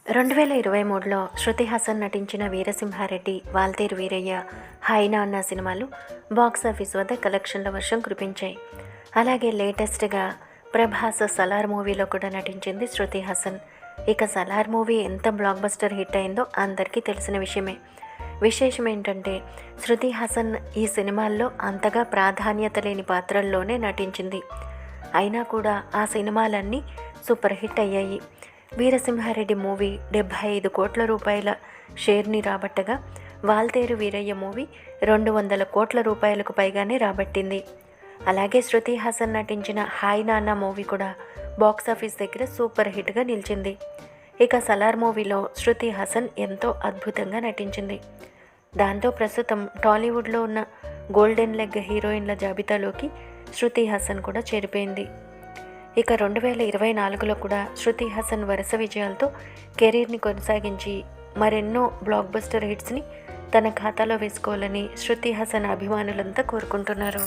2023లో శృతి హాసన్ నటించిన వీరసింహారెడ్డి, వాల్తేరు వీరయ్య, హాయ్ నాన్న సినిమాలు బాక్సాఫీస్ వద్ద కలెక్షన్ల వర్షం కురిపించాయి. అలాగే లేటెస్ట్గా ప్రభాస్ సలార్ మూవీలో కూడా నటించింది శృతి హాసన్. ఇక సలార్ మూవీ ఎంత బ్లాక్ బస్టర్ హిట్ అయిందో అందరికీ తెలిసిన విషయమే. విశేషం ఏంటంటే శృతి హాసన్ ఈ సినిమాల్లో అంతగా ప్రాధాన్యత లేని పాత్రల్లోనే నటించింది. అయినా కూడా ఆ సినిమాలన్నీ సూపర్ హిట్ అయ్యాయి. వీరసింహారెడ్డి మూవీ 75 కోట్ల రూపాయల షేర్ని రాబట్టగా, వాల్తేరు వీరయ్య మూవీ 200 కోట్ల రూపాయలకు పైగానే రాబట్టింది. అలాగే శృతి హాసన్ నటించిన హాయ్ నాన్న మూవీ కూడా బాక్సాఫీస్ దగ్గర సూపర్ హిట్గా నిలిచింది. ఇక సలార్ మూవీలో శృతి హాసన్ ఎంతో అద్భుతంగా నటించింది. దాంతో ప్రస్తుతం టాలీవుడ్లో ఉన్న గోల్డెన్ లెగ్ హీరోయిన్ల జాబితాలోకి శృతి హాసన్ కూడా చేరిపోయింది. ఇక 2024లో కూడా శృతి హాసన్ వరుస విజయాలతో కెరీర్ని కొనసాగించి మరెన్నో బ్లాక్ బస్టర్ హిట్స్ని తన ఖాతాలో వేసుకోవాలని శృతి హాసన్ అభిమానులంతా కోరుకుంటున్నారు.